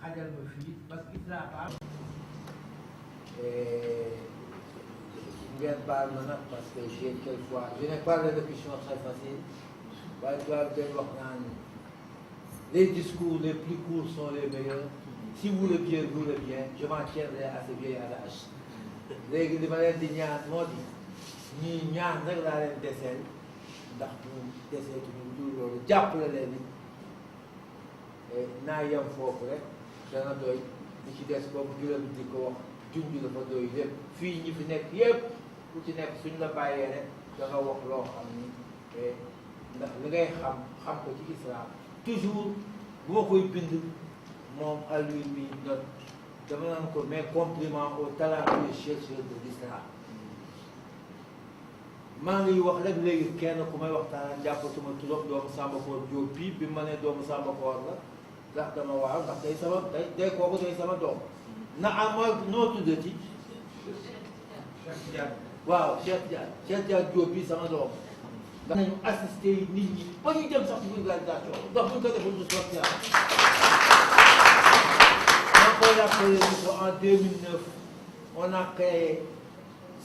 xajal ma fii parce que ISRA ngeen baal ma nag parce que j'ai quelquefois je n'ai pas l'élocution très facile waaye tubaab day wax naan les discours les plus courts sont les meilleurs si vous le bien vous le bien je m'en tiendrai à ce vieil adage léegi li ma leen di ñaan moo di ñii ñaan rek laa leen deseel ndax ñu deseetuñu lu loolu jàppale leen ni naa yem foofu rek dana doy li ci des boobu juróom di ko wax junj dafa doy lépp fii ñi fi nekk yépp ku ci nekk suñ la bàyyee rek da nga wax loo xam ni ndax li ngay xam ko ci islam toujours bu ma koy bind moom alluy bi not dama naan ko mes compliments au talentueux chercheur de l'islam maa ngi wax rek léegi kenn ku may waxtaan jàppatuma turam doomu Samba Koor Diop bi ma ne doomu Samba Koor la ndax dama waaw ndax day sama day kooku day sama doom na ama noo tuddati waaw Cheikh Diagne Diop bi sama doom ndax nañu assisté yi nit ñi ba ñu dem sax ci vulgarisation ndax buñ ko deful du sotti maa koy rappelé ni ko en 2009 on a créé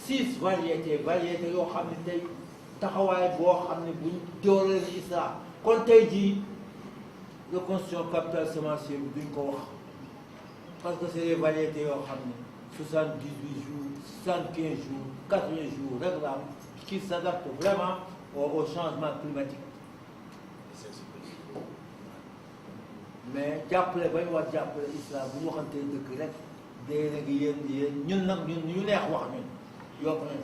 6 variétés yoo xam ne tey taxawaay boo xam ne buñ dooleel ni ISRA kon tey jii reconstitution capital semencier bi duñ ko wax parce que c'est des variétés yoo xam ne 78 jours 75 jours 80 jours rek la am qui s'adaptent vraiment au changement climatique mais jàppale ba ñu war jàppale islam bu ñu waxantee dëkk rek day nag yéen ñun nag ñun ñu neex wax ñun yokk nañ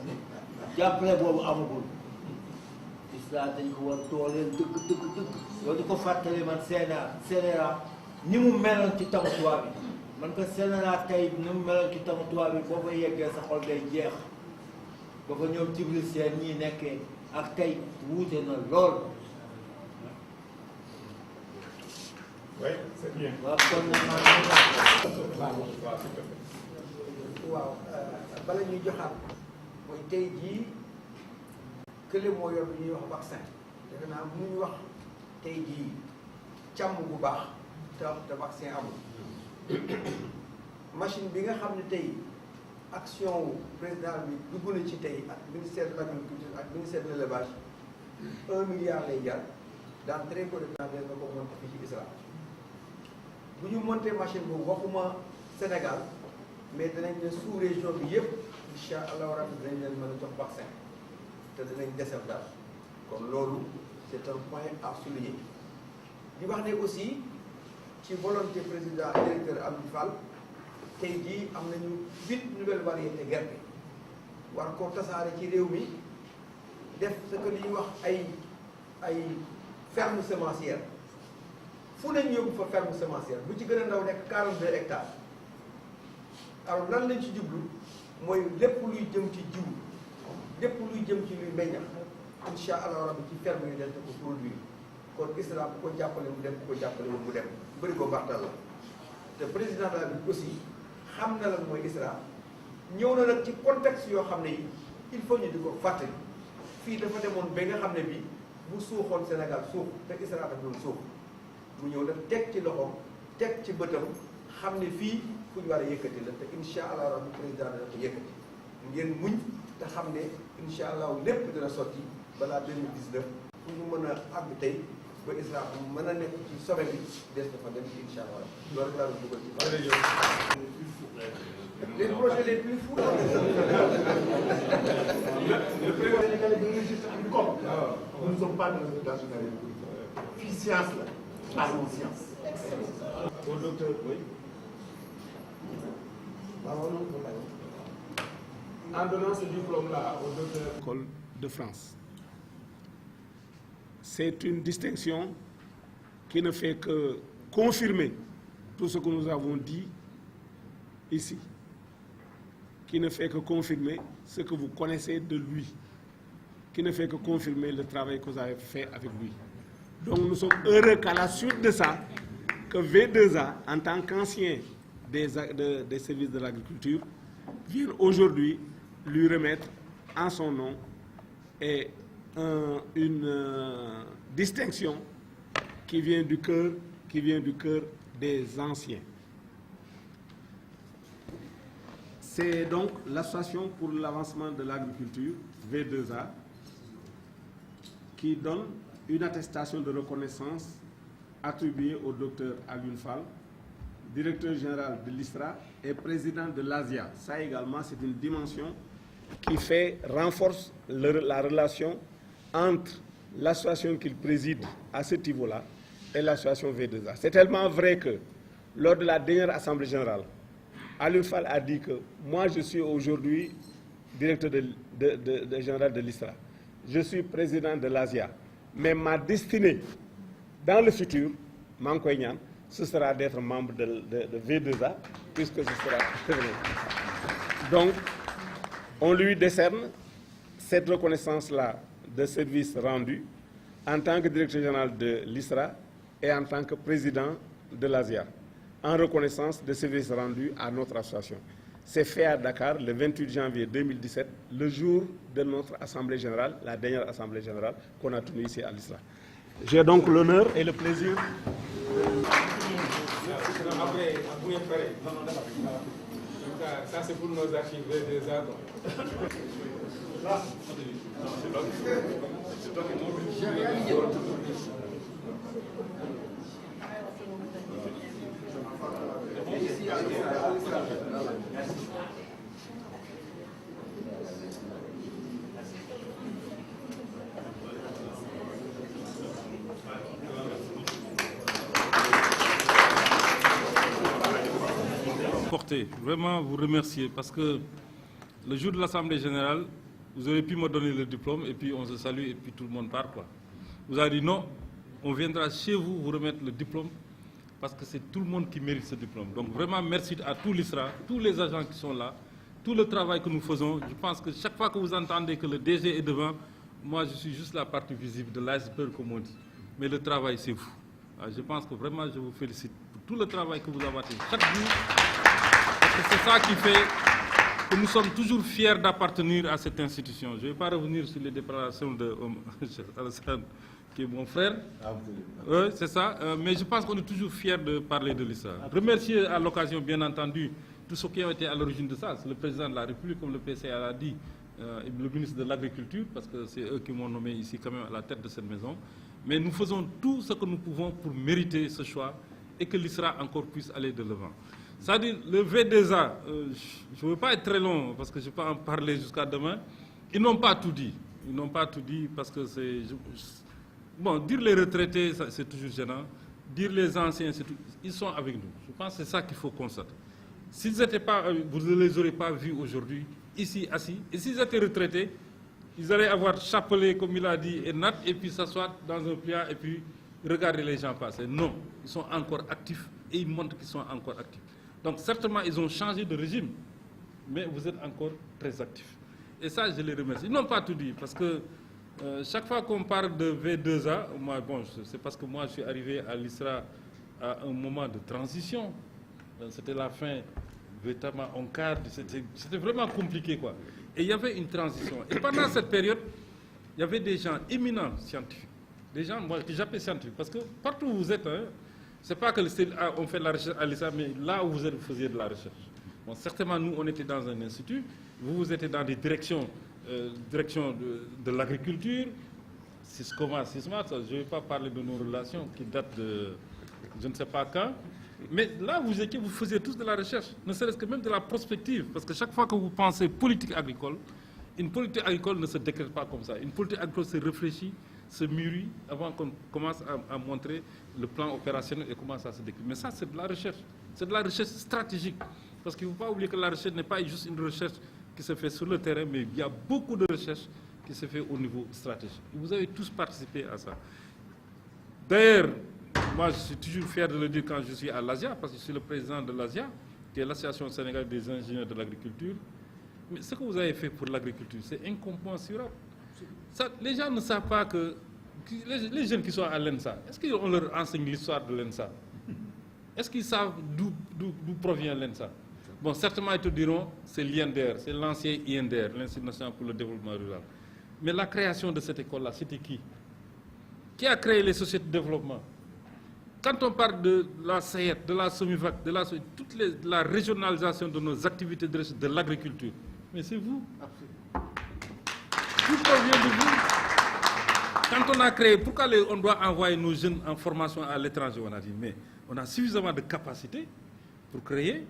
jàppale boobu amagul islam dañ ko war dooleel dëgg yow di ko fàttali man CNRA ni mu meloon ci tamu tubaab bi man ko CNRA tey ni mu meloon ci tamu tubaab bi boo fa yeggee sa xol day jeex ba fa ñoom Jibril Seen ñii nekkee ak tey wuute na lool. oui c'est bien. waaw kon waaw bala ñuy joxaat mooy tey jii kële moo yor bi ñuy wax vaccin defe naa bu ñuy wax tey jii càmm bu baax te vaccin amul machine bi nga xam ne tey action wu président bi dugg na ci tey ak ministère de l'agriculture ak ministère de l'élevage 1 milliard lay jar dans très peu de temps nga ko monté fii ci ISRA bu ñu monté machine boobu waxuma Sénégal mais danañ ne sous région bi yëpp incha allah rabbi dinañ leen mën a jox vaccin te dinañ desal daal kon loolu c'est un point à souligner di wax ne aussi ci volonté président directeur Abdou Fall tey jii am nañu 8 nouvelles variétés gerte war koo tasaare ci réew mi def ce que li ñuy wax ay ferme semencière fu nañ yóbbu fa ferme semencière bu ci gën a ndaw nekk 42 hectares alors nan lañ ci jublu mooy lépp luy jëm ci jiw lépp luy jëm ci luy meññax incha allah rabbi ci ferme yi dañ ko produire kon ISRA bu ko jàppale mu dem bu ko jàppale mu dem bëri ko baxtal la te président de la République aussi xam na lan mooy ISRA ñëw na nag ci contexte yoo xam ne yi il faut ñu di ko fàttali fii dafa demoon ba nga xam ne bi bu suuxoon Sénégal suux te ISRA daf doon suux mu ñëw def teg ci loxoom teg ci bëtam xam ne fii fu ñu war a yëkkati la te incha allah rabbi président dana ko yëkkati ngeen muñ te xam ne incha allah lépp dina sotti balaa 2019 fu ñu mën a àgg tey ba ISRA mën a nekk ci sommet bi des dafa dem incha allah loolu laa doon dugal ci les projets les plus fous. Le président sénégalais de registre agricole. Nous ne sommes pas dans une république. Fii science la. Parlons science. Au docteur, oui. En donnant ce diplôme-là au docteur. École de France. C'est une distinction qui ne fait que confirmer tout ce que nous avons dit ici, qui ne fait que confirmer ce que vous connaissez de lui, qui ne fait que confirmer le travail que vous avez fait avec lui. Donc nous sommes heureux qu'à la suite de ça, que V2A, en tant qu'ancien des services de l'agriculture, vienne aujourd'hui lui remettre en son nom et une distinction qui vient du cœur des anciens. C'est donc l'association pour l'avancement de l'agriculture, V2A, qui donne une attestation de reconnaissance attribuée au docteur Alioune Fall, directeur général de l'ISRA et président de l'ASIA. Ça également, c'est une dimension qui renforce la relation entre l'association qu'il préside à ce niveau-là et l'association V2A. C'est tellement vrai que lors de la dernière Assemblée générale, Alioune Fall a dit que moi je suis aujourd'hui directeur général de l'ISRA, je suis président de l'ASIA, mais ma destinée dans le futur, Mankoy, ce sera d'être membre de V2A, puisque ce sera... Donc, on lui décerne cette reconnaissance-là de service rendu en tant que directeur général de l'ISRA et en tant que président de l'ASIA, en reconnaissance de services rendus à notre association. C'est fait à Dakar le 28 janvier 2017, le jour de notre Assemblée générale, la dernière Assemblée générale qu'on a tenue ici à l'ISRA. J'ai donc l'honneur et le plaisir. Ça c'est pour nos archives des arbres. Vraiment vous remercier parce que le jour de l'Assemblée générale, vous auriez pu me donner le diplôme et puis on se salue et puis tout le monde part, quoi. Vous avez dit non, on viendra chez vous vous remettre le diplôme parce que c'est tout le monde qui mérite ce diplôme. Donc vraiment merci à tout l'ISRA, tous les agents qui sont là, tout le travail que nous faisons. Je pense que chaque fois que vous entendez que le DG est devant, moi je suis juste la partie visible de l'iceberg comme on dit. Mais le travail c'est vous. Alors, je pense que vraiment je vous félicite pour tout le travail que vous avez fait chaque jour. C'est ça qui fait que nous sommes toujours fiers d'appartenir à cette institution. Je ne vais pas revenir sur les déclarations de Alassane, qui est mon frère. C'est ça. Mais je pense qu'on est toujours fiers de parler de l'ISRA. Remercier à l'occasion, bien entendu, tous ceux qui ont été à l'origine de ça. C'est le président de la République, comme le PCA l'a dit, et le ministre de l'Agriculture, parce que c'est eux qui m'ont nommé ici quand même à la tête de cette maison. Mais nous faisons tout ce que nous pouvons pour mériter ce choix et que l'ISRA encore puisse aller de l'avant. C'est-à-dire, le V2A, je ne veux pas être très long parce que je peux en parler jusqu'à demain. Ils n'ont pas tout dit. Ils n'ont pas tout dit parce que c'est... Bon, dire les retraités, c'est toujours gênant. Dire les anciens, c'est tout... Ils sont avec nous. Je pense que c'est ça qu'il faut constater. S'ils n'étaient pas... Vous ne les aurez pas vus aujourd'hui, ici, assis. Et s'ils étaient retraités, ils allaient avoir chapelet, comme il a dit, et puis s'asseoir dans un pliant et puis regarder les gens passer. Non, ils sont encore actifs et ils montrent qu'ils sont encore actifs. Donc certainement, ils ont changé de régime, mais vous êtes encore très actifs. Et ça, je les remercie. Ils n'ont pas tout dit, parce que chaque fois qu'on parle de V2A, moi, bon, c'est parce que moi, je suis arrivé à l'ISRA à un moment de transition. C'était la fin, véritablement, en quart, c'était vraiment compliqué, quoi. Et il y avait une transition. Et pendant cette période, il y avait des gens éminents scientifiques, des gens, moi, que j'appelle scientifiques, parce que partout où vous êtes, hein, c'est pas que on fait de la recherche à l'ISRA, mais là où vous êtes, vous faisiez de la recherche. Bon, certainement, nous, on était dans un institut, vous étiez dans des directions, de l'agriculture, Siscoma, Sismat, je ne vais pas parler de nos relations qui datent de je ne sais pas quand, mais là, vous faisiez tous de la recherche, ne serait-ce que même de la prospective, parce que chaque fois que vous pensez politique agricole, une politique agricole ne se décrète pas comme ça. Une politique agricole se réfléchit, se mûrit avant qu'on commence à montrer le plan opérationnel et comment ça se décrit. Mais ça, c'est de la recherche. C'est de la recherche stratégique. Parce qu'il ne faut pas oublier que la recherche n'est pas juste une recherche qui se fait sur le terrain, mais il y a beaucoup de recherches qui se fait au niveau stratégique. Et vous avez tous participé à ça. D'ailleurs, moi, je suis toujours fier de le dire quand je suis à l'ASIA, parce que je suis le président de l'ASIA, qui est l'Association sénégalaise des ingénieurs de l'agriculture. Mais ce que vous avez fait pour l'agriculture, c'est incompréhensible. Les gens ne savent pas que... Les jeunes qui sont à l'ENSA, est-ce qu'on leur enseigne l'histoire de l'ENSA? Est-ce qu'ils savent d'où provient l'ENSA? Bon, certainement, ils te diront, c'est l'INDR, c'est l'ancien INDR, l'Institut national pour le développement rural. Mais la création de cette école-là, c'était qui? Qui a créé les sociétés de développement? quand on parle de la SAED, de la SOMIVAC, de la régionalisation de nos activités de recherche, de l'agriculture, mais c'est vous. Tout provient de vous. Quand on a créé, pourquoi on doit envoyer nos jeunes en formation à l'étranger? On a dit, mais on a suffisamment de capacité pour créer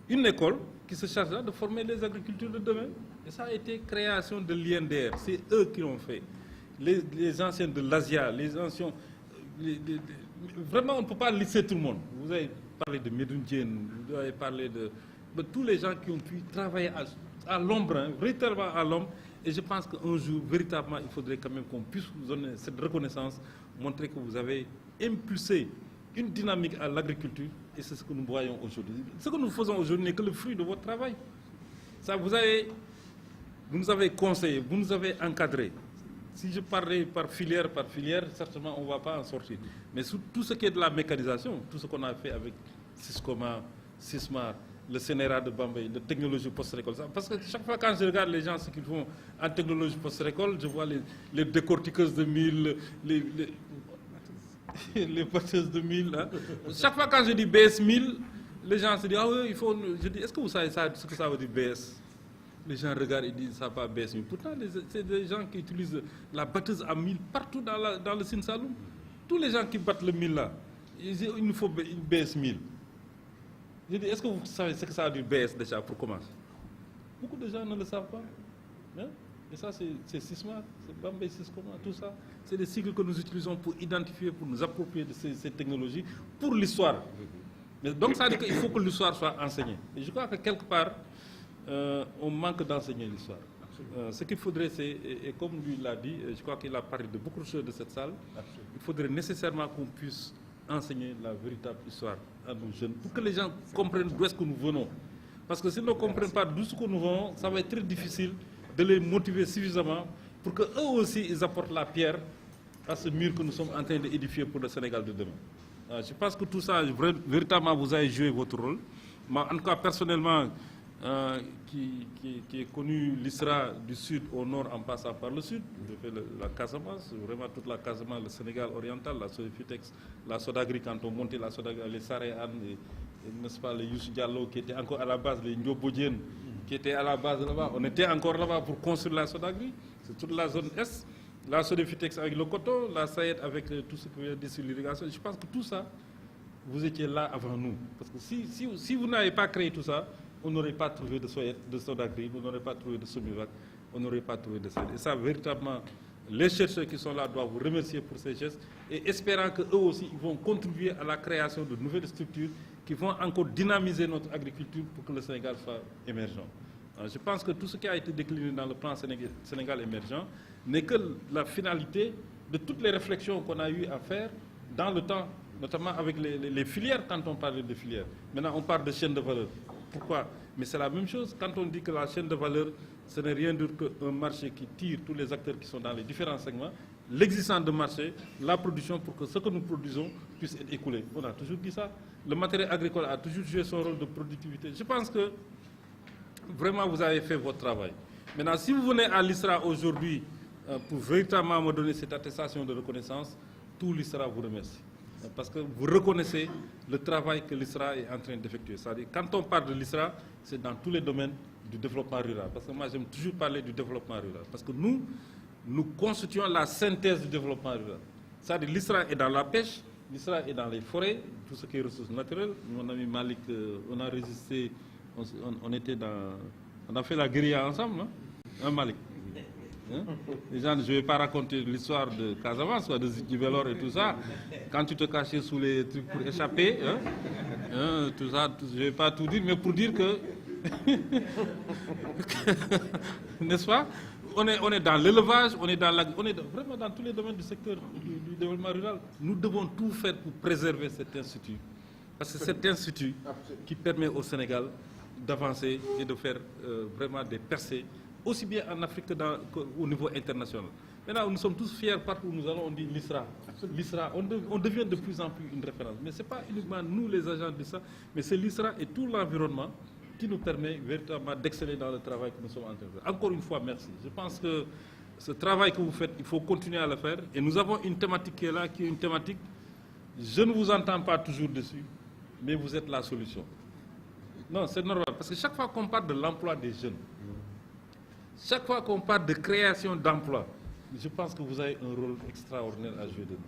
une école qui se chargera de former les agriculteurs de demain. Et ça a été création de l'INDR. C'est eux qui l'ont fait. Les anciens de l'Asia, les anciens... Vraiment, on ne peut pas lister tout le monde. Vous avez parlé de Medoune Diène, vous avez parlé de tous les gens qui ont pu travailler à l'ombre, hein, véritablement à l'ombre. Et je pense qu'un jour, véritablement, il faudrait quand même qu'on puisse vous donner cette reconnaissance, montrer que vous avez impulsé une dynamique à l'agriculture, et c'est ce que nous voyons aujourd'hui. Ce que nous faisons aujourd'hui n'est que le fruit de votre travail. Ça, vous nous avez conseillé, vous nous avez encadré. Si je parlais par filière, certainement on ne va pas en sortir. Mais sur tout ce qui est de la mécanisation, tout ce qu'on a fait avec Siscoma, Sismar, le CNRA de Bambey, la technologie post-récolte. Parce que chaque fois quand je regarde les gens, ce qu'ils font en technologie post-récolte, je vois les décortiqueuses de mille, les batteuses de mille. Hein. Chaque fois quand je dis BS 1000, les gens se disent, ah oui, il faut... Je dis, est-ce que vous savez ce que ça veut dire BS? Les gens regardent et disent, ça va pas BS 1000. Pourtant, c'est des gens qui utilisent la batteuse à 1000 partout dans le Sine Saloum. Tous les gens qui battent le 1000 là, ils disent, il nous faut une BS 1000. Je dis, est-ce que vous savez ce que ça veut dire BS déjà pour commencer? Beaucoup de gens ne le savent pas. Hein? Et ça, c'est Sisma, c'est Bambey, Siscoma, tout ça. C'est des cycles que nous utilisons pour identifier, pour nous approprier de ces technologies pour l'histoire. Donc ça veut dire qu'il faut que l'histoire soit enseignée. Et je crois que quelque part, on manque d'enseigner l'histoire. Ce qu'il faudrait, c'est, et comme lui l'a dit, je crois qu'il a parlé de beaucoup de choses de cette salle, il faudrait nécessairement qu'on puisse enseigner la véritable histoire à nos jeunes, pour que les gens comprennent d'où est-ce que nous venons. Parce que s'ils ne comprennent pas d'où est-ce que nous venons, ça va être très difficile de les motiver suffisamment pour qu'eux aussi, ils apportent la pierre à ce mur que nous sommes en train d'édifier pour le Sénégal de demain. Je pense que tout ça, véritablement, vous avez joué votre rôle. Moi, en tout cas, personnellement, qui ai connu l'ISRA du sud au nord en passant par le sud, j'ai fait la Casamance, vraiment toute la Casamance, le Sénégal oriental, la Sodefitex, la Sodagri, quand on montait la Sodagri, les Saréan, n'est-ce pas, les Youssou Diallo qui étaient encore à la base, les Ndiobodien qui étaient à la base là-bas. On était encore là-bas pour construire la Sodagri, c'est toute la zone Est, la Sodefitex avec le coton, la Saïd avec tout ce qui veut dire sur l'irrigation. Je pense que tout ça, vous étiez là avant nous. Parce que si vous n'avez pas créé tout ça, on n'aurait pas trouvé de Sodagri, on n'aurait pas trouvé de Somivac, on n'aurait pas trouvé de Saïd. Et ça, véritablement, les chercheurs qui sont là doivent vous remercier pour ces gestes et espérant qu'eux aussi ils vont contribuer à la création de nouvelles structures qui vont encore dynamiser notre agriculture pour que le Sénégal soit émergent. Alors, je pense que tout ce qui a été décliné dans le plan Sénégal émergent n'est que la finalité de toutes les réflexions qu'on a eu à faire dans le temps, notamment avec les filières, quand on parle de filières. Maintenant, on parle de chaîne de valeur. Pourquoi? Mais c'est la même chose. Quand on dit que la chaîne de valeur, ce n'est rien d'autre qu'un marché qui tire tous les acteurs qui sont dans les différents segments, l'existence de marché, la production pour que ce que nous produisons puisse être écoulé. On a toujours dit ça. Le matériel agricole a toujours joué son rôle de productivité. Je pense que vraiment vous avez fait votre travail. Maintenant, si vous venez à l'ISRA aujourd'hui pour véritablement me donner cette attestation de reconnaissance, tout l'ISRA vous remercie. Parce que vous reconnaissez le travail que l'ISRA est en train d'effectuer. C'est-à-dire, quand on parle de l'ISRA, c'est dans tous les domaines du développement rural. Parce que moi, j'aime toujours parler du développement rural. Parce que nous constituons la synthèse du développement rural. C'est-à-dire, l'ISRA est dans la pêche, l'ISRA est dans les forêts, tout ce qui est ressources naturelles. Mon ami Malik, on a résisté, on a fait la guérilla ensemble, hein, Malik? Hein? Les gens, je ne vais pas raconter l'histoire de Casamance, de Zidjibelor et tout ça. Quand tu te cachais sous les trucs pour échapper, hein, tout ça, je ne vais pas tout dire, mais pour dire que, n'est-ce pas, on est dans l'élevage, on est vraiment dans tous les domaines du secteur du développement rural. Nous devons tout faire pour préserver cet institut. Parce que c'est cet institut qui permet au Sénégal d'avancer et de faire vraiment des percées, aussi bien en Afrique qu'au niveau international. Maintenant, nous sommes tous fiers, partout où nous allons, on dit l'ISRA. L'ISRA, on devient de plus en plus une référence. Mais ce n'est pas uniquement nous, les agents de l'ISRA, mais c'est l'ISRA et tout l'environnement qui nous permet véritablement d'exceller dans le travail que nous sommes en train de faire. Encore une fois, merci. Je pense que ce travail que vous faites, il faut continuer à le faire. Et nous avons une thématique qui est là, qui est une thématique je ne vous entends pas toujours dessus, mais vous êtes la solution. Non, c'est normal, parce que chaque fois qu'on parle de l'emploi des jeunes, chaque fois qu'on parle de création d'emplois, je pense que vous avez un rôle extraordinaire à jouer dedans.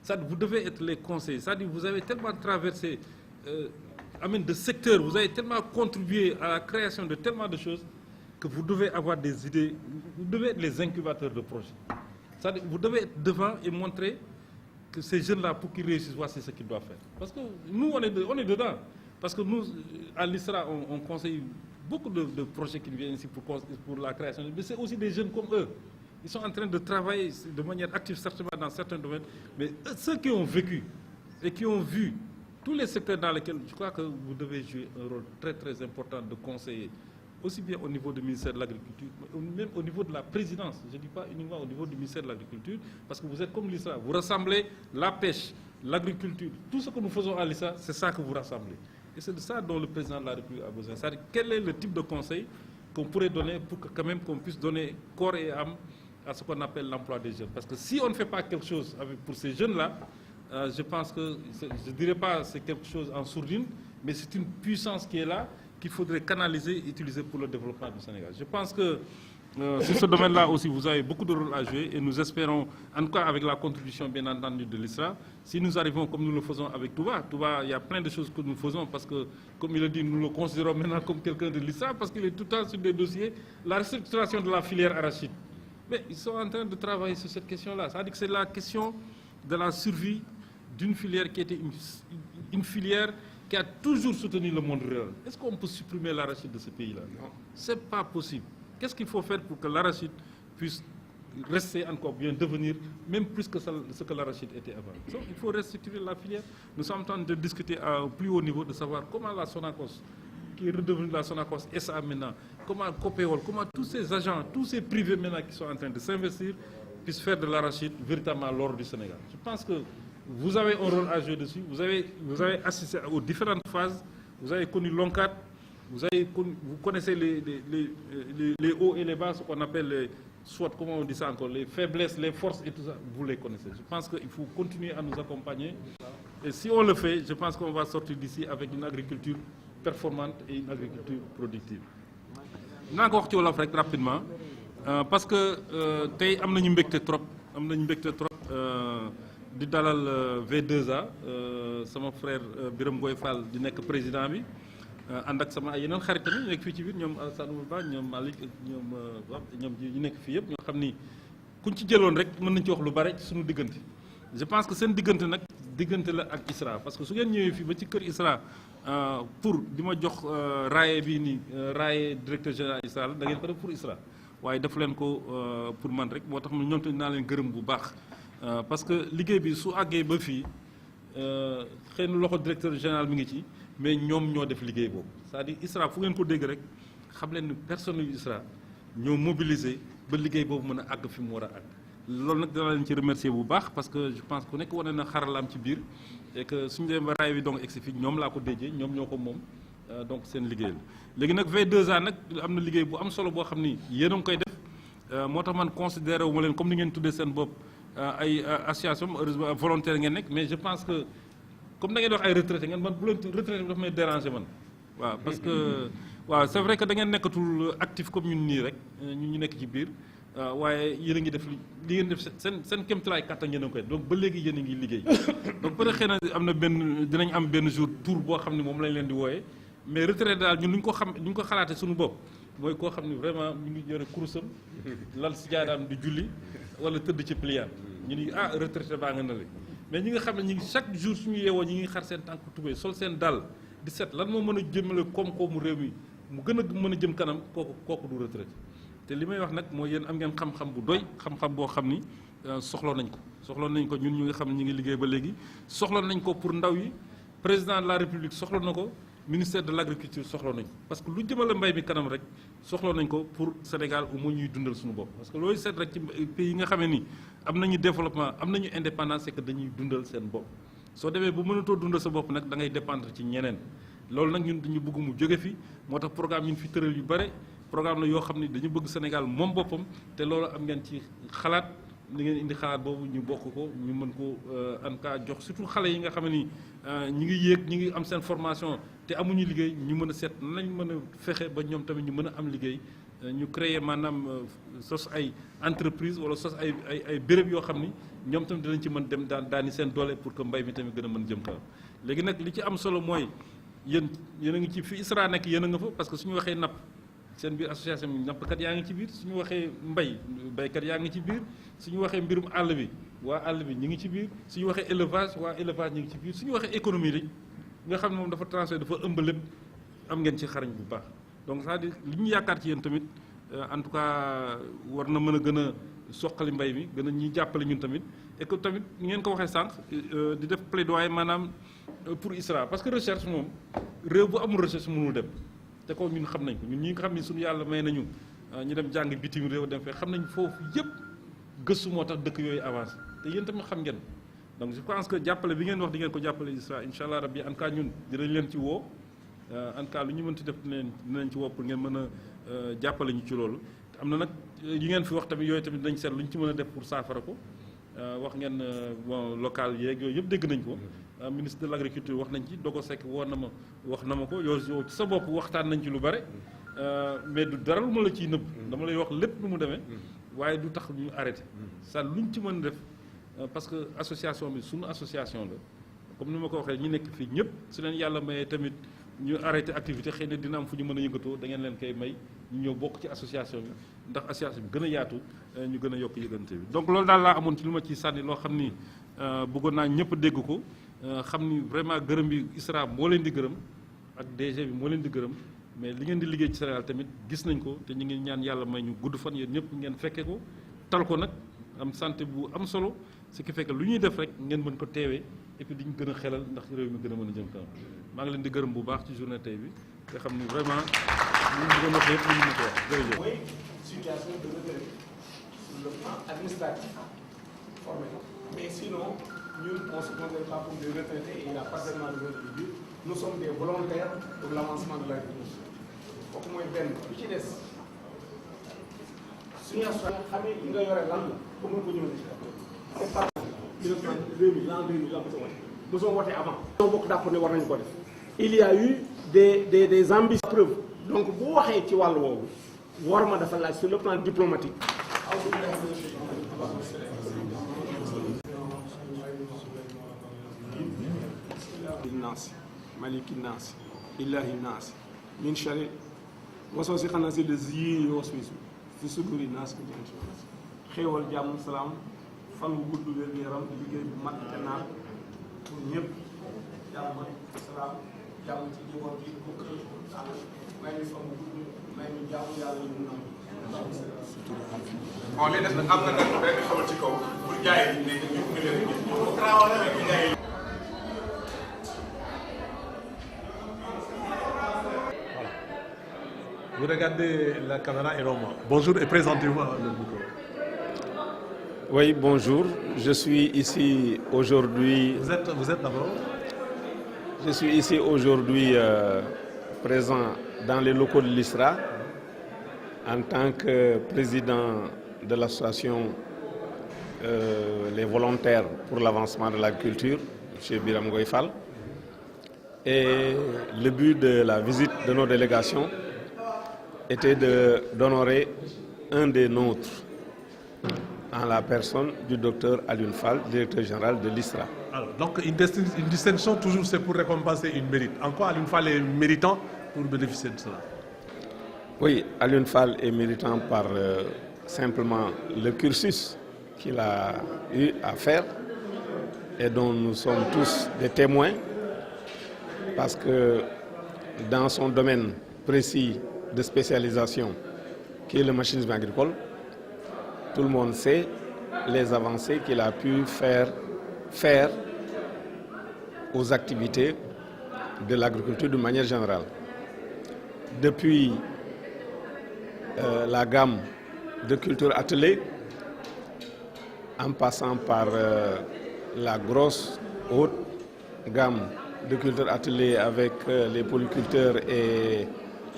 C'est-à-dire, vous devez être les conseillers. C'est-à-dire, vous avez tellement traversé de secteurs, vous avez tellement contribué à la création de tellement de choses que vous devez avoir des idées, vous devez être les incubateurs de projets. C'est-à-dire, vous devez être devant et montrer que ces jeunes-là, pour qu'ils réussissent, voici ce qu'ils doivent faire. Parce que nous, on est dedans. Parce que nous, à l'ISRA, on conseille beaucoup de projets qui viennent ici pour la création. Mais c'est aussi des jeunes comme eux. Ils sont en train de travailler de manière active, certainement dans certains domaines. Mais ceux qui ont vécu et qui ont vu tous les secteurs dans lesquels, je crois que vous devez jouer un rôle très très important de conseiller, aussi bien au niveau du ministère de l'Agriculture, même au niveau de la présidence. Je ne dis pas uniquement au niveau du ministère de l'Agriculture, parce que vous êtes comme l'ISRA. Vous rassemblez la pêche, l'agriculture, tout ce que nous faisons à l'ISRA, c'est ça que vous rassemblez. Et c'est de ça dont le président de la République a besoin. C'est-à-dire, quel est le type de conseil qu'on pourrait donner pour que quand même qu'on puisse donner corps et âme à ce qu'on appelle l'emploi des jeunes. Parce que si on ne fait pas quelque chose pour ces jeunes-là, je pense que, je ne dirais pas c'est quelque chose en sourdine, mais c'est une puissance qui est là, qu'il faudrait canaliser et utiliser pour le développement du Sénégal. Je pense que sur ce domaine-là aussi, vous avez beaucoup de rôle à jouer et nous espérons, en tout cas avec la contribution bien entendu de l'ISRA, si nous arrivons comme nous le faisons avec Touba, il y a plein de choses que nous faisons parce que, comme il a dit, nous le considérons maintenant comme quelqu'un de l'ISRA parce qu'il est tout le temps sur des dossiers, la restructuration de la filière arachide. Mais ils sont en train de travailler sur cette question-là. C'est-à-dire que c'est la question de la survie d'une filière qui était une filière qui a toujours soutenu le monde rural. Est-ce qu'on peut supprimer l'arachide de ce pays-là? Non. Ce n'est pas possible. Qu'est-ce qu'il faut faire pour que l'arachide puisse rester encore bien, devenir même plus que ce que l'arachide était avant? Donc, il faut restructurer la filière. Nous sommes en train de discuter à un plus haut niveau de savoir comment la Sonacos, qui est redevenue la Sonacos SA maintenant, comment Copéol, comment tous ces agents, tous ces privés maintenant qui sont en train de s'investir puissent faire de l'arachide véritablement l'or du Sénégal. Je pense que vous avez un rôle à jouer dessus. Vous avez assisté aux différentes phases. Vous avez connu l'ONCAD. Vous connaissez les hauts et les bas, ce qu'on appelle soit, comment on dit ça encore, les faiblesses, les forces et tout ça. Vous les connaissez. Je pense qu'il faut continuer à nous accompagner. Et si on le fait, je pense qu'on va sortir d'ici avec une agriculture performante et une agriculture productive. Je vais encore wax ci rapidement parce que tey am nañu mbégte trop di dalal V2A sama frère Birame Ngoye Fall di nekk président bi ànd ak sama ay yeneen xarit tamit ñu nekk fii ci biir ñoom Alassane Ba ñoom Malick ñoom ñu nekk fii yëpp ñoo xam ni kuñ ci jëloon rek mën nañ ci wax lu bare ci suñu diggante. Je pense que seen diggante nag diggante la ak ISRA parce que su ngeen ñëwee fii ba ci kër ISRA pour di ma jox raaye bii nii raaye directeur général ISRA la da ngeen ko def pour ISRA waaye def leen ko pour man rek moo tax ñoom tamit naa leen gërëm bu baax. Parce que liggéey bi su àggee ba fii xëy na loxo directeur général mi ngi ci mais ñoom ñoo def liggéey boobu c'est-à-dire ISRA fu ngeen ko dégg rek xam leen ni personne yu ISRA ñoo mobiliser ba liggéey boobu mën a àgg fi mu war a àgg. loolu nag dana leen ci remercier bu baax parce que je pense ku nekk wane na xaralaam ci biir et que suñu demee ba raay bi donc egsi fii ñoom laa ko déjee ñoom ñoo ko moom donc seen liggéey la. léegi nag V2A nag am na liggéey bu am solo boo xam ni yéen a ngi koy def moo tax man considéré wu ma leen comme ni ngeen tuddee seen bopp. ay association heureusement volontaire ngeen nekk mais je pense que comme da ngeen wax ay retraité ngeen man bu leen retraité bi dafa may déranger man waaw parce que waaw c'est vrai que da ngeen nekkatul actif comme ñun nii rek ñun ñu nekk ci biir waaye yéen a ngi def li ngeen def seen kéemtalaay kàttan ngeen a koy donc ba léegi yéen a ngi liggéey donc peut-être xëy na am na dinañ am benn jour tour boo xam ne moom lañ leen di wooyee mais retraité daal ñun ñu ko xalaatee suñu bopp mooy koo xam ne vraiment ñu ngi yore kurusam lal si jaadaam di julli wala tëdd ci pliant ñu ni retraité baa nga na le mais ñi nga xam ne ñi ngi chaque jour suñu yeewoo ñi ngi xar seen tànk tubéy sol seen dàll di set lan moo mën a jëmale koom-koomu réew mi mu gën a mën a jëm kanam kooku du retraité te li may wax nag mooy yéen am ngeen xam-xam bu doy xam-xam boo xam ni soxla nañ ko ñun ñu nga xam ne ñu ngi liggéey ba léegi soxla nañ ko pour ndaw yi président de la république soxla na ko ministère de l'agriculture soxla nañ parce que lu jëmale mbay mi kanam rek soxla nañ ko pour Sénégal au moins ñuy dundal suñu bopp parce que looy seet rek ci pays yi nga xamee ni am nañu développement am nañu indépendance c'est que dañuy dundal seen bopp soo demee bu mënatoo dundal sa bopp nag da ngay dépendre ci ñeneen loolu nag ñun dañu bëgg mu jóge fi moo tax programme yi ñu fi tëral yu bare programme la yoo xam ne dañu bëgg Sénégal moom boppam te loolu am ngeen ci xalaat li ngeen indi xalaat boobu ñu bokk ko ñu mën ko en cas jox surtout xale yi nga xam ne ñi ngi yéeg ñi ngi am seen formation te amuñu liggéey ñu mën a seet nañ mën a fexe ba ñoom tamit ñu mën a am liggéey ñu créer maanaam sos ay entreprise wala sos ay béréb yoo xam ni ñoom tamit dinañ ci mën dem daani seen doole pour que mbay mi tamit gën a mën jëm kanam léegi nag li ci am solo mooy yéen a ngi ci fi ISRA nekk yéen a nga fa parce que suñu waxee napp seen biir association bi nappkat yaa ngi ci biir suñu waxee mbay baykat yaa ngi ci biir suñu waxee mbirum àll bi waa àll bi ñu ngi ci biir suñu waxee élevage waa élevage ñu ngi ci biir suñu waxee économie rek nga xam ne moom dafa transfert dafa ëmb lépp am ngeen ci xarañ bu baax donc c'est-à-dire li ñu yaakaar ci yéen tamit en tout cas war na mën a gën a soqali mbay mi gën a ñuy jàppale ñun tamit et que tamit ni ngeen ko waxee sànq di def plaidoyer maanaam pour ISRA parce que recherche moom réew bu amul recherche mënul dem te ko ñun xam nañ ko ñun ñi nga xam ne suñu yàlla may nañu ñu dem jàng bitim réew dem fee xam nañ foofu yëpp gëstu moo tax dëkk yooyu avancé te yéen tamit xam ngeen donc je pense que jàppale bi ngeen wax di ngeen ko jàppale ISRA incha allah rabbi en cas ñun dinañ leen ci woo en cas lu ñu mënti def dinañ ci woo pour ngeen mën a jàppale ñu ci loolu am na nag yi ngeen fi wax tamit yooyu tamit dinañ seet lu ñu ci mën a def pour saafara ko wax ngeen bon local yeeg yooyu yëpp dégg nañ ko ministre de l' agriculture wax nañ ci Dogo Seck woon na ma wax na ma ko yow ci sa bopp waxtaan nañ ci lu bare mais du dara lu ma la ciy nëbb dama lay wax lépp lu mu demee waaye du tax ñu arrêté ça luñ ci mën a def parce que association bi suñu association la comme ni ma ko waxee ñu nekk fii ñëpp su leen yàlla mayee tamit ñu arrêté activité xëy na dina am fu ñu mën a yëngatoo da ngeen leen koy may ñu ñëw bokk ci association bi ndax association bi gën a yaatu ñu gën a yokk yëgante bi donc loolu daal laa amoon ci lu ma ciy sànni loo xam ni bëggoon naa ñëpp dégg ko xam ni vraiment gërëm bi ISRA moo leen di gërëm ak DG bi moo leen di gërëm mais li ngeen di liggéey ci Sénégal tamit gis nañ ko te ñu ngi ñaan yàlla may ñu gudd fan yéen ñëpp ngeen fekke ko tal ko nag am santé bu am solo ce qui fait que lu ñuy def rek ngeen mën ko teewee et puis diñu gën a xelal ndax réew mi gën a mën a jëm kanam maa ngi leen di gërëm bu baax ci journée tey bi nga xam ni vraiment ñu bëggoon wax yëpp ñu ko wax jërëjëf. mooy situation de retraite sur le plan administratif formel mais sinon ñun on se considère pas comme des retraités et il a parfaitement raison de le dire nous sommes des volontaires pour l'avancement de l'agriculture kooku mooy benn lu ci des suñu association xamee li nga yore lan la ba mën ko ñëw c'est pas 2000 l'an 2000 la mosoo wootee avant ñoo bokk dàpp ne war nañu ko def il y a eu des ambitions preuves donc bu waxee ci wàllu woowu war ma dafa laaj sur le plan diplomatique الناس ملك الناس إله الناس من شر وسوس الناس الذي يوسوس في صدور الناس xéewal jàmm salaam fan wu gudd wér yaram liggéey bu mat te naan pour ñëpp jàmm salaam jàmm ci njaboot bi bu kër may ñu fan wu gudd may ñu jàmm yàlla ñu nam bon li des nag am na nag benn xamal ci kaw pour jaay ne ñu leen ñu Vous regardez la caméra et non moi. Bonjour et présentez-vous à le micro. Oui, bonjour. Je suis ici aujourd'hui. Vous êtes d'abord? Je suis ici aujourd'hui présent dans les locaux de l'ISRA en tant que président de l'association les volontaires pour l'avancement de l'agriculture, chez Biram Goïfal. Et le but de la visite de nos délégations était d'honorer un des nôtres en la personne du docteur Alioune Fall, directeur général de l'ISRA. Alors, donc une distinction toujours c'est pour récompenser une mérite. En quoi Alioune Fall est méritant pour bénéficier de cela? Oui, Alioune Fall est méritant par simplement le cursus qu'il a eu à faire et dont nous sommes tous des témoins parce que dans son domaine précis de spécialisation qui est le machinisme agricole, tout le monde sait les avancées qu'il a pu faire aux activités de l'agriculture de manière générale. Depuis la gamme de culture attelée, en passant par la grosse haute gamme de culture attelée avec les polyculteurs et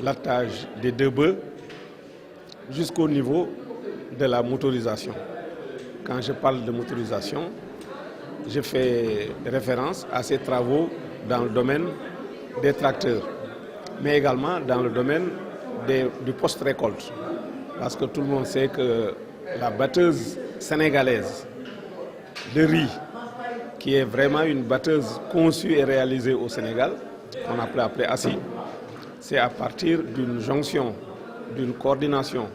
l'attelage des deux bœufs, jusqu'au niveau de la motorisation. quand je parle de motorisation, je fais référence à ces travaux dans le domaine des tracteurs, mais également dans le domaine du post-récolte. Parce que tout le monde sait que la batteuse sénégalaise de riz, qui est vraiment une batteuse conçue et réalisée au Sénégal, qu'on appelait ASSI, c'est à partir d'une jonction, d'une coordination,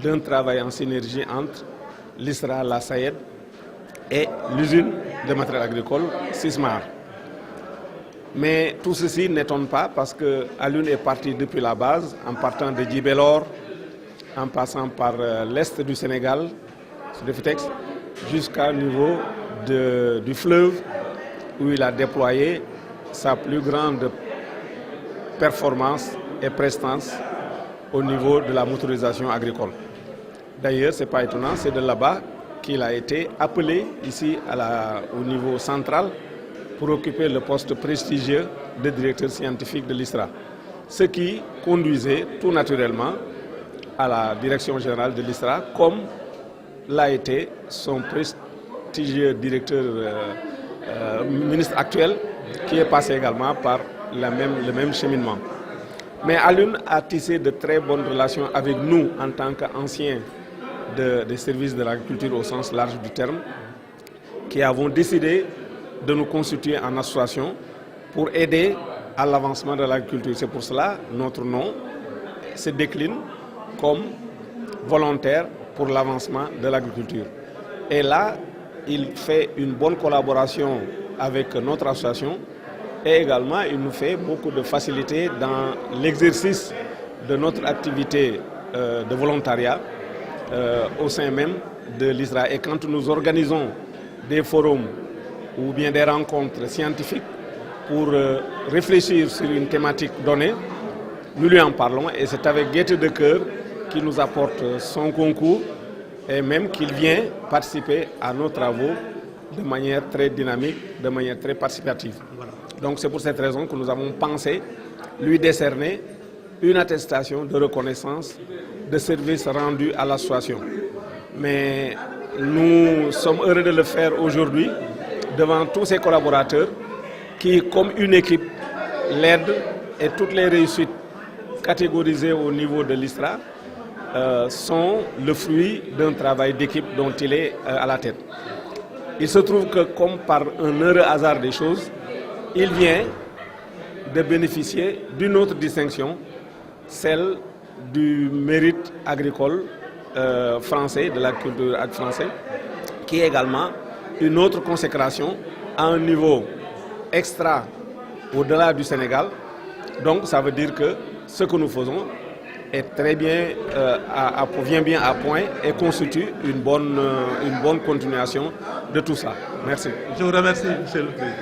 d'un travail en synergie entre l'ISRA, la SAED et l'usine de matériel agricole Sismar. Mais tout ceci n'étonne pas parce que Alioune est parti depuis la base, en partant de Djibélor, en passant par l'est du Sénégal, sur le Fitex, jusqu'au niveau du fleuve où il a déployé sa plus grande performance et prestance au niveau de la motorisation agricole. D'ailleurs, ce n'est pas étonnant, c'est de là-bas qu'il a été appelé ici au niveau central pour occuper le poste prestigieux de directeur scientifique de l'ISRA. Ce qui conduisait tout naturellement à la direction générale de l'ISRA, comme l'a été son prestigieux directeur ministre actuel, qui est passé également par le même cheminement. Mais Alioune a tissé de très bonnes relations avec nous en tant qu'anciens des services de l'agriculture au sens large du terme, qui avons décidé de nous constituer en association pour aider à l'avancement de l'agriculture. C'est pour cela que notre nom se décline comme volontaire pour l'avancement de l'agriculture. Et là, il fait une bonne collaboration avec notre association et également il nous fait beaucoup de facilité dans l'exercice de notre activité de volontariat au sein même de l'ISRA. Et quand nous organisons des forums ou bien des rencontres scientifiques pour réfléchir sur une thématique donnée, nous lui en parlons et c'est avec gaieté de cœur qu'il nous apporte son concours et même qu'il vient participer à nos travaux de manière très dynamique, de manière très participative. Donc c'est pour cette raison que nous avons pensé lui décerner une attestation de reconnaissance de service rendu à l'association. Mais nous sommes heureux de le faire aujourd'hui devant tous ses collaborateurs qui, comme une équipe, l'aident et toutes les réussites catégorisées au niveau de l'ISRA sont le fruit d'un travail d'équipe dont il est à la tête. Il se trouve que, comme par un heureux hasard des choses, il vient de bénéficier d'une autre distinction, celle du mérite agricole français, de l'agriculture française, qui est également une autre consécration à un niveau extra au-delà du Sénégal. Donc ça veut dire que ce que nous faisons est très bien, vient bien à point et constitue une bonne continuation de tout ça. Merci. Je vous remercie, Monsieur le Président.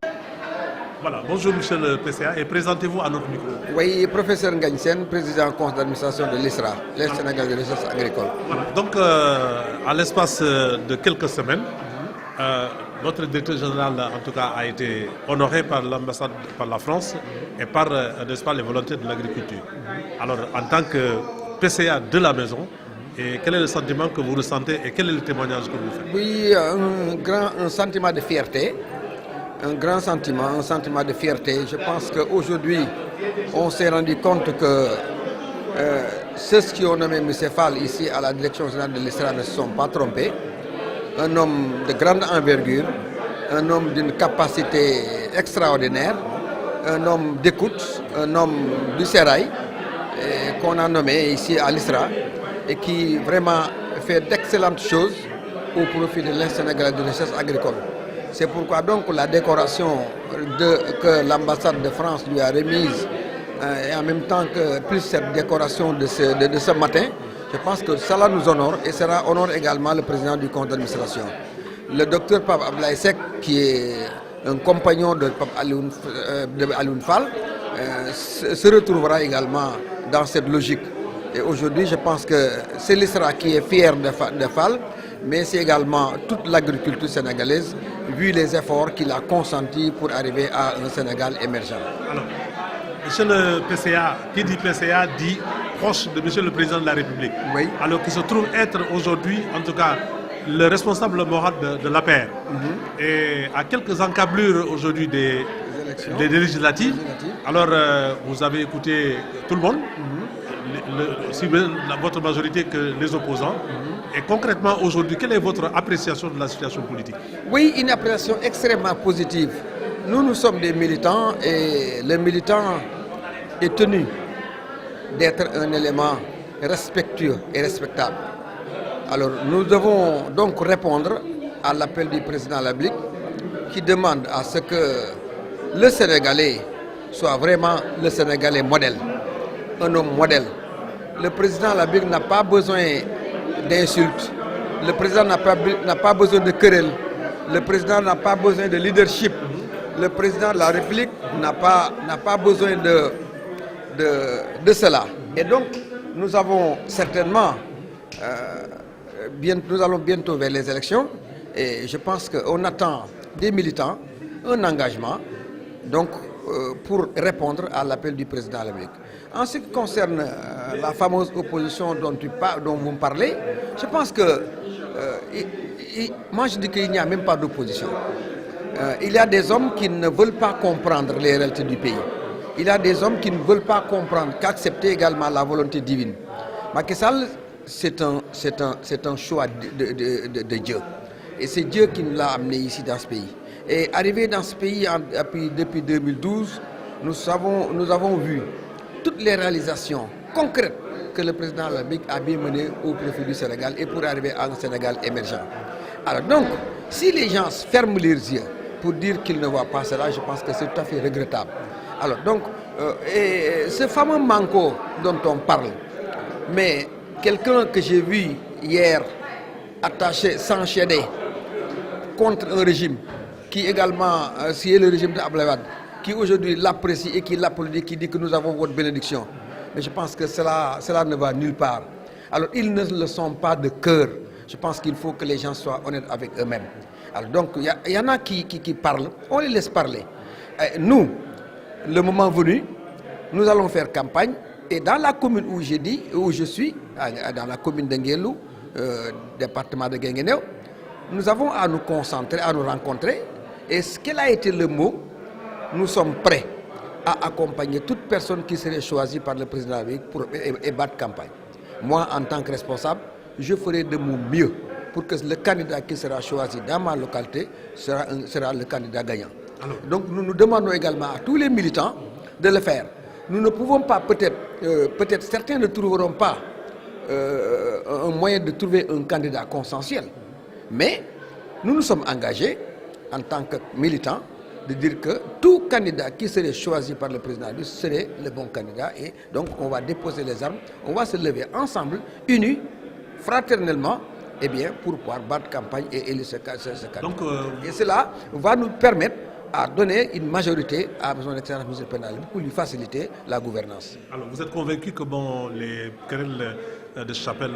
Voilà, bonjour Monsieur le PCA et présentez-vous à notre micro. Oui, professeur Ngagne Sène, président du conseil d'administration de l'ISRA, l'Institut sénégalais de recherche agricole. Voilà, donc à l'espace de quelques semaines, notre directeur général en tout cas a été honoré par l'ambassade, par la France et par n'est-ce pas, les volontaires de l'agriculture. Alors en tant que PCA de la maison, et quel est le sentiment que vous ressentez et quel est le témoignage que vous faites? Oui, un sentiment de fierté. Un grand sentiment, un sentiment de fierté. Je pense qu'aujourd'hui, on s'est rendu compte que ceux qui ont nommé M. Fall ici à la direction générale de l'ISRA ne se sont pas trompés. Un homme de grande envergure, un homme d'une capacité extraordinaire, un homme d'écoute, un homme du sérail qu'on a nommé ici à l'ISRA et qui vraiment fait d'excellentes choses au profit de l'Institut sénégalais de recherche agricole. C'est pourquoi donc la décoration que l'ambassade de France lui a remise et en même temps que plus cette décoration de ce matin, je pense que cela nous honore et cela honore également le président du conseil d'administration. Le docteur Pape Abdoulaye Seck, qui est un compagnon de Pape Alioune Fall, se retrouvera également dans cette logique. Et aujourd'hui, je pense que c'est l'ISRA qui est fier de Fall, mais c'est également toute l'agriculture sénégalaise, vu les efforts qu'il a consentis pour arriver à un Sénégal émergent. Alors, Monsieur le PCA, qui dit PCA dit proche de Monsieur le Président de la République. Oui. Alors qu'il se trouve être aujourd'hui, en tout cas, le responsable moral de l'APR. Et à quelques encablures aujourd'hui des législatives, alors vous avez écouté tout le monde, si bien votre majorité que les opposants. Et concrètement aujourd'hui, quelle est votre appréciation de la situation politique? Oui, une appréciation extrêmement positive. Nous sommes des militants et le militant est tenu d'être un élément respectueux et respectable. Alors nous devons donc répondre à l'appel du président de la République qui demande à ce que le Sénégalais soit vraiment le Sénégalais modèle, un homme modèle. Le président de la République n'a pas besoin d'insultes, le président n'a pas besoin de querelles, le président n'a pas besoin de leadership, le président de la République n'a pas besoin de cela. Et donc nous avons certainement, nous allons bientôt vers les élections et je pense qu'on attend des militants un engagement donc, pour répondre à l'appel du président de la République. En ce qui concerne la fameuse opposition dont vous me parlez, je pense que moi je dis qu'il n'y a même pas d'opposition. Il y a des hommes qui ne veulent pas comprendre les réalités du pays. Il y a des hommes qui ne veulent pas comprendre qu'accepter également la volonté divine. Macky Sall, c'est un choix de Dieu. Et c'est Dieu qui nous l'a amené ici dans ce pays. Et arrivé dans ce pays depuis 2012, nous avons vu toutes les réalisations concrètes que le président de la République a bien menées au profit du Sénégal et pour arriver à un Sénégal émergent. Alors donc, si les gens ferment les yeux pour dire qu'ils ne voient pas cela, je pense que c'est tout à fait regrettable. Alors donc, et ce fameux manco dont on parle, mais quelqu'un que j'ai vu hier attaché, s'enchaîner contre un régime qui également, si est le régime d'Abdoulaye Wade, qui aujourd'hui l'apprécie et qui l'applaudit, qui dit que nous avons votre bénédiction. Mais je pense que cela ne va nulle part. Alors ils ne le sont pas de cœur. Je pense qu'il faut que les gens soient honnêtes avec eux-mêmes. Alors donc il y en a qui parlent, on les laisse parler. Nous, le moment venu, nous allons faire campagne. Et dans la commune où je suis, dans la commune de Nguelou, département de Guinguinéo, nous avons à nous concentrer, à nous rencontrer. Et quel a été le mot? Nous sommes prêts à accompagner toute personne qui serait choisie par le président de la République pour battre campagne. Moi, en tant que responsable, je ferai de mon mieux pour que le candidat qui sera choisi dans ma localité sera le candidat gagnant. Alors, donc nous demandons également à tous les militants de le faire. Nous ne pouvons pas, peut-être certains ne trouveront pas un moyen de trouver un candidat consensuel. Mais nous nous sommes engagés en tant que militants de dire que tout candidat qui serait choisi par le président serait le bon candidat. Et donc on va déposer les armes, on va se lever ensemble, unis, fraternellement, eh bien, pour pouvoir battre campagne et élire ce candidat. Donc, et cela va nous permettre à donner une majorité à son excellence ministre pénal pour lui faciliter la gouvernance. Alors vous êtes convaincu que les querelles de chapelle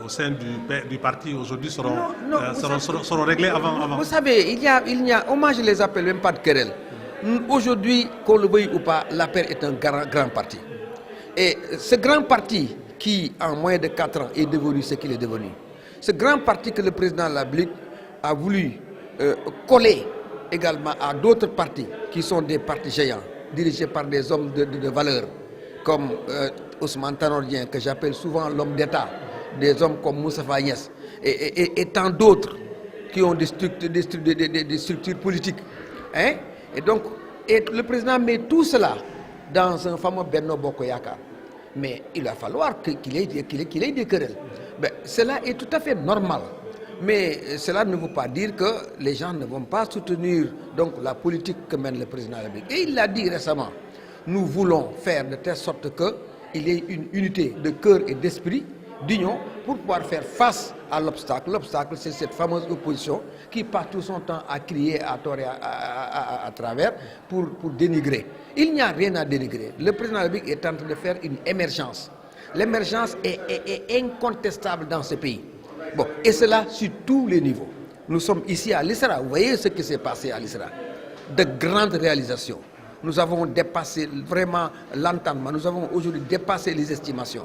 au sein du parti aujourd'hui seront réglées avant? Vous savez, il y a, moi je les appelle même pas de querelles. Aujourd'hui, qu'on le veuille ou pas, l'APR est un grand parti. Et ce grand parti qui, en moins de 4 ans, est devenu ce qu'il est devenu. Ce grand parti que le président de la République a voulu coller également à d'autres partis qui sont des partis géants, dirigés par des hommes de valeur, comme Ousmane Tanor Dieng, que j'appelle souvent l'homme d'État, des hommes comme Moustapha Niasse, et tant d'autres qui ont des structures politiques. Hein? Et donc, le président met tout cela dans un fameux Benno Bokk Yakaar. Mais il va falloir qu'il ait des querelles. Ben, cela est tout à fait normal. Mais cela ne veut pas dire que les gens ne vont pas soutenir donc, la politique que mène le président de la République. Et il l'a dit récemment, nous voulons faire de telle sorte qu'il y ait une unité de cœur et d'esprit, d'union, pour pouvoir faire face à l'obstacle. L'obstacle, c'est cette fameuse opposition qui passe tout son temps à crier, à tort et à travers pour dénigrer. Il n'y a rien à dénigrer. Le président de la République est en train de faire une émergence. L'émergence est incontestable dans ce pays. Bon, et cela sur tous les niveaux. Nous sommes ici à l'ISRA. Vous voyez ce qui s'est passé à l'ISRA. De grandes réalisations. Nous avons dépassé vraiment l'entendement. Nous avons aujourd'hui dépassé les estimations.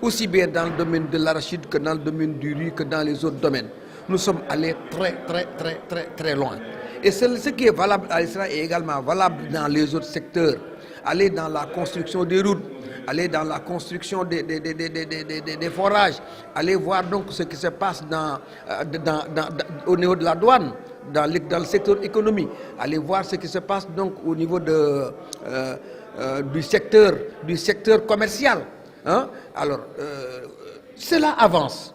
Aussi bien dans le domaine de l'arachide que dans le domaine du riz, que dans les autres domaines. nous sommes allés très loin. Et ce qui est valable à l'ISRA est également valable dans les autres secteurs. Aller dans la construction des routes, aller dans la construction des forages, aller voir donc ce qui se passe au niveau de la douane, dans le secteur économique, aller voir ce qui se passe donc au niveau du secteur commercial. Hein? Alors, cela avance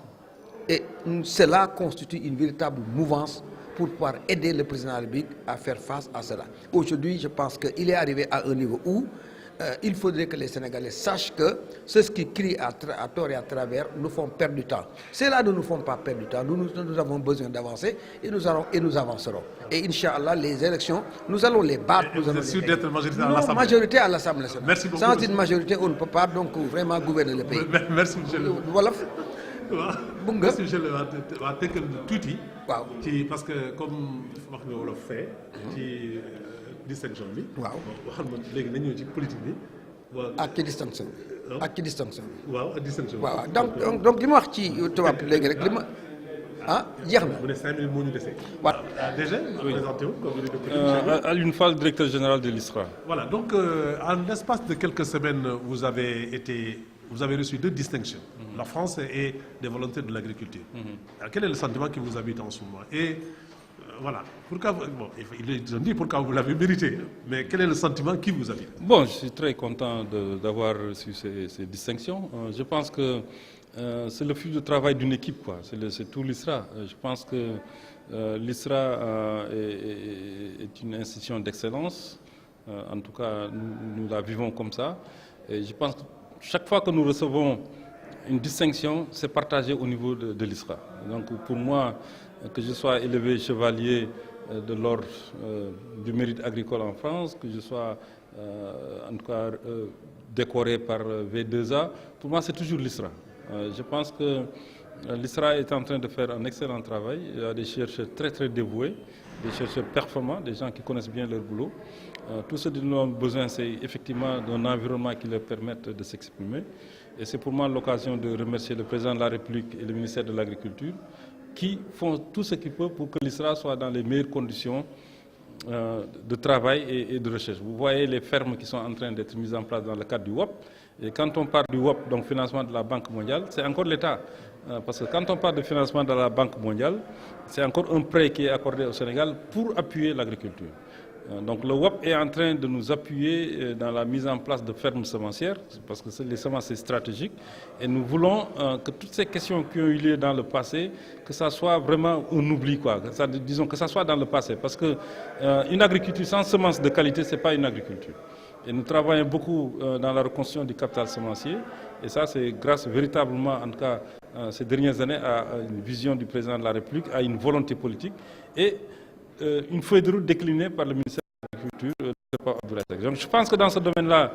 et cela constitue une véritable mouvance pour pouvoir aider le président de la République à faire face à cela. Aujourd'hui, je pense qu'il est arrivé à un niveau où il faudrait que les Sénégalais sachent que ceux qui crient à tort et à travers nous font perdre du temps. Ceux-là ne nous font pas perdre du temps. Nous avons besoin d'avancer et nous avancerons. Et Inch'Allah, les élections, nous allons les battre. Nous allons sûr d'être majorité à l'Assemblée. l'Assemblée. Majorité à l'Assemblée nationale. Merci beaucoup. Sans une majorité, on ne peut pas donc vraiment gouverner le pays. Merci, monsieur le Voilà. Merci, monsieur le tuuti. waaw parce que comme wax nga wolof fee ci distinction bi. waaw waxal ma léegi nañu ñëw ci politique bi. ak ci distinction ak ci distinction. waaw ak distinction. waaw donc li ma wax ci tubaab léegi rek li ma jeex na. bu ne 5 minutes moo ñu dese. waaw déjà présenté-vous comme le Alioune Fall, directeur général de l'ISRA. Voilà, donc en l'espace de quelques semaines, vous avez reçu 2 distinctions, la France et des volontés de l'agriculture. Alors, quel est le sentiment qui vous habite en ce moment? Et voilà, pourquoi ils ont dit pourquoi vous l'avez mérité, mais quel est le sentiment qui vous habite? Bon, je suis très content d'avoir reçu ces distinctions. Je pense que c'est le fruit du travail d'une équipe, quoi. C'est tout l'ISRA. Je pense que l'ISRA est une institution d'excellence. En tout cas, nous la vivons comme ça. Et je pense que chaque fois que nous recevons une distinction, c'est partagé au niveau de l'ISRA. Donc pour moi, que je sois élevé chevalier de l'ordre du mérite agricole en France, que je sois en tout cas décoré par V2A, pour moi c'est toujours l'ISRA. Je pense que l'ISRA est en train de faire un excellent travail. Il y a des chercheurs très dévoués, des chercheurs performants, des gens qui connaissent bien leur boulot. Tout ce dont nous avons besoin, c'est effectivement d'un environnement qui leur permette de s'exprimer. Et c'est pour moi l'occasion de remercier le président de la République et le ministère de l'Agriculture qui font tout ce qu'ils peuvent pour que l'ISRA soit dans les meilleures conditions de travail et de recherche. Vous voyez les fermes qui sont en train d'être mises en place dans le cadre du WOP. Et quand on parle du WOP, donc financement de la Banque mondiale, c'est encore l'État. Parce que quand on parle de financement de la Banque mondiale, c'est encore un prêt qui est accordé au Sénégal pour appuyer l'agriculture. Donc le WOP est en train de nous appuyer dans la mise en place de fermes semencières, parce que les semences c'est stratégique. Et nous voulons que toutes ces questions qui ont eu lieu dans le passé, que ça soit vraiment un oubli, quoi. Disons que ça soit dans le passé. Parce qu'une agriculture sans semences de qualité, ce n'est pas une agriculture. Et nous travaillons beaucoup dans la reconstruction du capital semencier. Et ça, c'est grâce véritablement, en tout cas, ces dernières années, à une vision du président de la République, à une volonté politique et une feuille de route déclinée par le ministère de l'Agriculture. Donc je pense que dans ce domaine-là,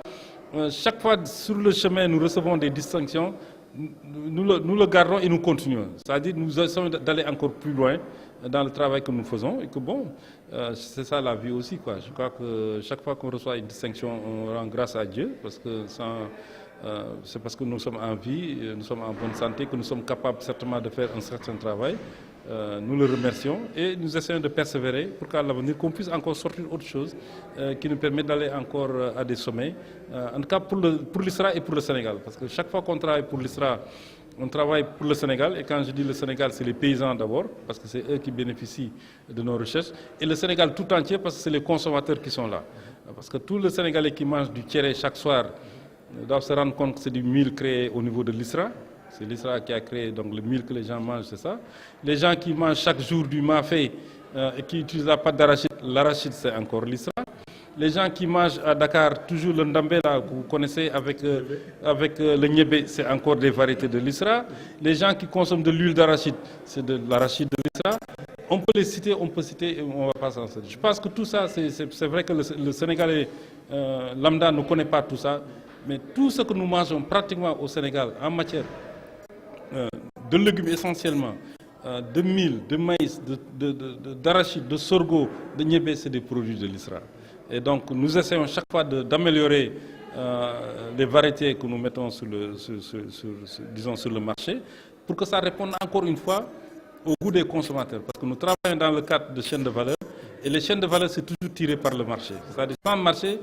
chaque fois sur le chemin, nous recevons des distinctions, nous le gardons et nous continuons. C'est-à-dire nous essayons d'aller encore plus loin dans le travail que nous faisons et que bon, c'est ça la vie aussi, quoi. Je crois que chaque fois qu'on reçoit une distinction, on rend grâce à Dieu parce que c'est parce que nous sommes en vie, nous sommes en bonne santé, que nous sommes capables certainement de faire un certain travail. Nous le remercions et nous essayons de persévérer pour qu'à l'avenir qu'on puisse encore sortir autre chose qui nous permet d'aller encore à des sommets, en tout cas pour l'ISRA et pour le Sénégal. Parce que chaque fois qu'on travaille pour l'ISRA, on travaille pour le Sénégal, et quand je dis le Sénégal, c'est les paysans d'abord, parce que c'est eux qui bénéficient de nos recherches, et le Sénégal tout entier, parce que c'est les consommateurs qui sont là. Parce que tout le Sénégalais qui mange du kéré chaque soir doivent se rendre compte que c'est du mil créé au niveau de l'ISRA. C'est l'ISRA qui a créé donc le mil que les gens mangent, c'est ça. Les gens qui mangent chaque jour du mafé et qui utilisent la pâte d'arachide, l'arachide c'est encore l'ISRA. Les gens qui mangent à Dakar toujours le ndambé là, que vous connaissez avec le niébé, c'est encore des variétés de l'ISRA. Les gens qui consomment de l'huile d'arachide, c'est de l'arachide de l'ISRA. On peut les citer, on peut citer, on va pas s'en sortir. Je pense que tout ça, c'est vrai que le Sénégalais lambda ne connaît pas tout ça, mais tout ce que nous mangeons pratiquement au Sénégal en matière de légumes essentiellement, de mil, de maïs, d'arachide, de sorgho, de niébé, c'est des produits de l'ISRA. Et donc nous essayons chaque fois d'améliorer les variétés que nous mettons sur le marché pour que ça réponde encore une fois au goût des consommateurs. Parce que nous travaillons dans le cadre de chaînes de valeur et les chaînes de valeur, c'est toujours tiré par le marché. C'est-à-dire sans marché,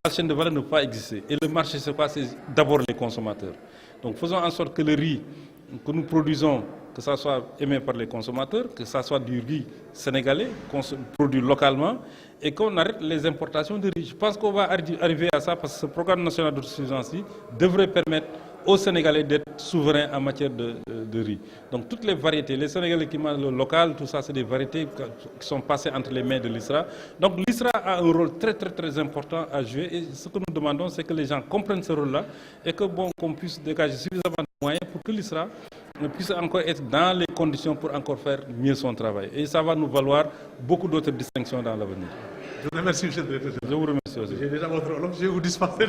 la chaîne de valeur ne peut pas exister. Et le marché, c'est quoi? C'est d'abord les consommateurs. Donc faisons en sorte que le riz que nous produisons, que ça soit aimé par les consommateurs, que ça soit du riz sénégalais, produit localement, et qu'on arrête les importations de riz. Je pense qu'on va arriver à ça parce que ce programme national d'autosuffisance devrait permettre aux Sénégalais d'être souverains en matière de riz. Donc toutes les variétés, les Sénégalais qui mangent le local, tout ça, c'est des variétés qui sont passées entre les mains de l'ISRA. Donc l'ISRA a un rôle très important à jouer et ce que nous demandons, c'est que les gens comprennent ce rôle-là et que qu'on puisse dégager suffisamment de moyens pour que l'ISRA puisse encore être dans les conditions pour encore faire mieux son travail. Et ça va nous valoir beaucoup d'autres distinctions dans l'avenir. Je vous remercie, monsieur le directeur. Je vous remercie aussi. J'ai déjà votre je vais vous dispenser.